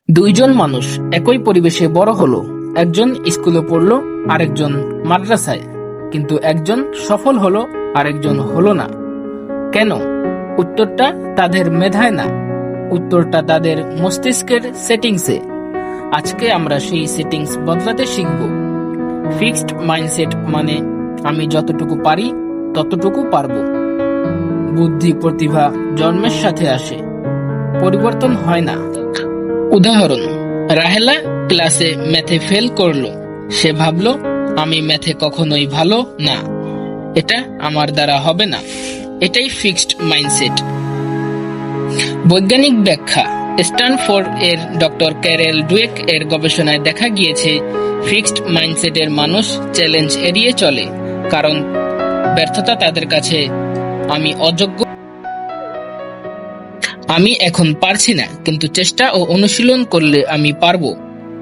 দুইজন মানুষ একই পরিবেশে বড় হলো, একজন স্কুলে পড়লো আরেকজন মাদ্রাসায়, কিন্তু একজন সফল হলো আরেকজন হলো না। কেন? উত্তরটা তাদের মেধায় না, উত্তরটা তাদের মস্তিষ্কের সেটিংসে। আজকে আমরা সেই সেটিংস বদলাতে শিখব। ফিক্সড মাইন্ডসেট মানে আমি যতটুকু পারি ততটুকু পারবো। বুদ্ধি প্রতিভা জন্মের সাথে আসে, পরিবর্তন হয় না। উদাহরণ, রাহেলা ক্লাসে ম্যাথে ফেল করলো। সে ভাবলো, আমি ম্যাথে কখনোই ভালো না, এটা আমার দ্বারা হবে না। এটাই ফিক্সড মাইন্ডসেট। বৈজ্ঞানিক ব্যাখ্যা, স্ট্যানফোর্ড এর ডক্টর ক্যারেল ডুয়েক এর গবেষণায় দেখা গিয়েছে, ফিক্সড মাইন্ডসেটের মানুষ চ্যালেঞ্জ এড়িয়ে চলে, কারণ ব্যর্থতা তাদের কাছে আমি অযোগ্য, আমি এখন পারছি না, কিন্তু চেষ্টা ও অনুশীলন করলে আমি পারবো।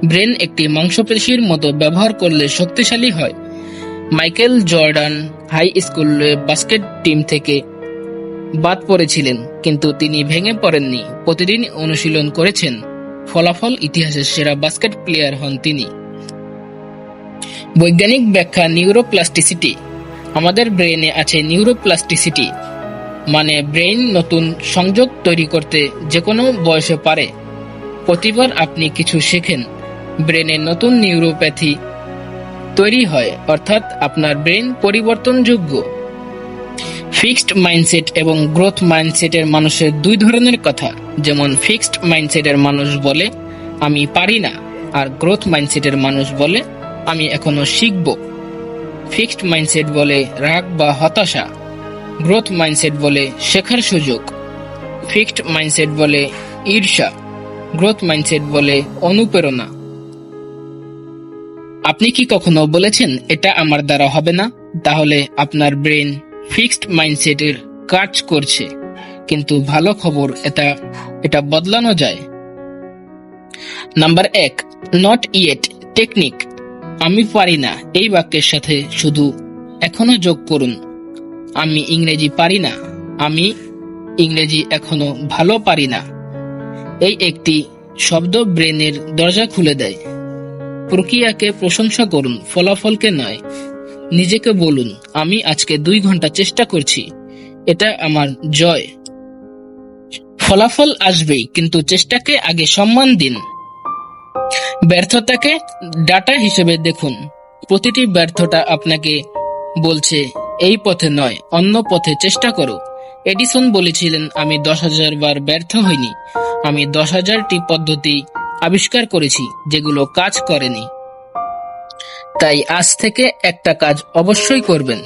ব্রেন একটি মাংসপেশির মতো ব্যবহার করলে শক্তিশালী হয়। মাইকেল জর্ডান হাই স্কুলে বাস্কেট টিম থেকে বাদ পড়েছিলেন, কিন্তু তিনি ভেঙে পড়েননি। প্রতিদিন অনুশীলন করেছেন, ফলাফল ইতিহাসের সেরা বাস্কেট প্লেয়ার হন তিনি। বৈজ্ঞানিক ব্যাখ্যা, নিউরোপ্লাস্টিসিটি। আমাদের ব্রেনে আছে নিউরোপ্লাস্টিসিটি, মানে ব্রেইন নতুন সংযোগ তৈরি করতে যে কোনো বয়সে পারে। প্রতিবার আপনি কিছু শেখেন, ব্রেনে নতুন নিউরোপ্যাথি তৈরি হয়, অর্থাৎ আপনার ব্রেন পরিবর্তনযোগ্য। ফিক্সড মাইন্ডসেট এবং গ্রোথ মাইন্ডসেটের মানুষের দুই ধরনের কথা। যেমন ফিক্সড মাইন্ডসেটের মানুষ বলে আমি পারি না, আর গ্রোথ মাইন্ডসেটের মানুষ বলে আমি এখনো শিখব। ফিক্সড মাইন্ডসেট বলে রাগ বা হতাশা, গ্রোথ মাইন্ডসেট বলে শেখার সুযোগ। ফিক্সড মাইন্ডসেট বলে ঈর্ষা, গ্রোথ মাইন্ডসেট বলে অনুপ্রেরণা। আপনি কি কখনো বলেছেন এটা আমার দ্বারা হবে না? তাহলে আপনার ব্রেন ফিক্সড মাইন্ডসেটের কাজ করছে। কিন্তু ভালো খবর, এটা বদলানো যায়। Number 1, not yet technique. আমি পারি না এই বাক্যের সাথে শুধু এখনো যোগ করুন, আমি ইংরেজি পারি না, আমি ইংরেজি এখনো ভালো পারি না। এই একটি শব্দ ব্রেনের দরজা খুলে দেয়। প্রক্রিয়াকে প্রশংসা করুন, ফলাফলকে নয়। নিজেকে বলুন, আমি আজকে 2 ঘন্টা চেষ্টা করছি, এটা আমার জয়। ফলাফল আসবেই, কিন্তু চেষ্টাকে আগে সম্মান দিন। ব্যর্থতাকে ডাটা হিসেবে দেখুন। প্রতিটি ব্যর্থতা আপনাকে বলছে এই পথে নয়, অন্য পথে চেষ্টা করো। এডিসন বলেছিলেন, আমি 10,000 বার ব্যর্থ হইনি, আমি 10,000টি পদ্ধতি আবিষ্কার করেছি যেগুলো কাজ করেনি। তাই আজ থেকে একটা কাজ অবশ্যই করবেন।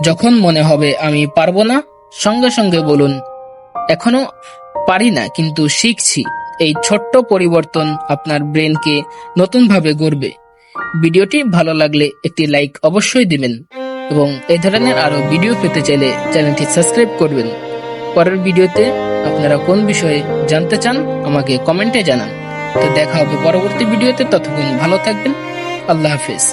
যখন মনে হবে আমি পারবো না, সঙ্গে সঙ্গে বলুন, এখনো পারি না কিন্তু শিখছি। এই ছোট্ট পরিবর্তন আপনার ব্রেনকে নতুনভাবে গড়বে। ভিডিওটি ভালো লাগলে একটি লাইক অবশ্যই দিবেন, এবং এই ধরনের আরো ভিডিও পেতে চাইলে চ্যানেলটি সাবস্ক্রাইব করবেন। পরের ভিডিওতে আপনারা কোন বিষয়ে জানতে চান আমাকে কমেন্টে জানান। তো দেখা হবে পরবর্তী ভিডিওতে, ততক্ষণ ভালো থাকবেন। আল্লাহ হাফেজ।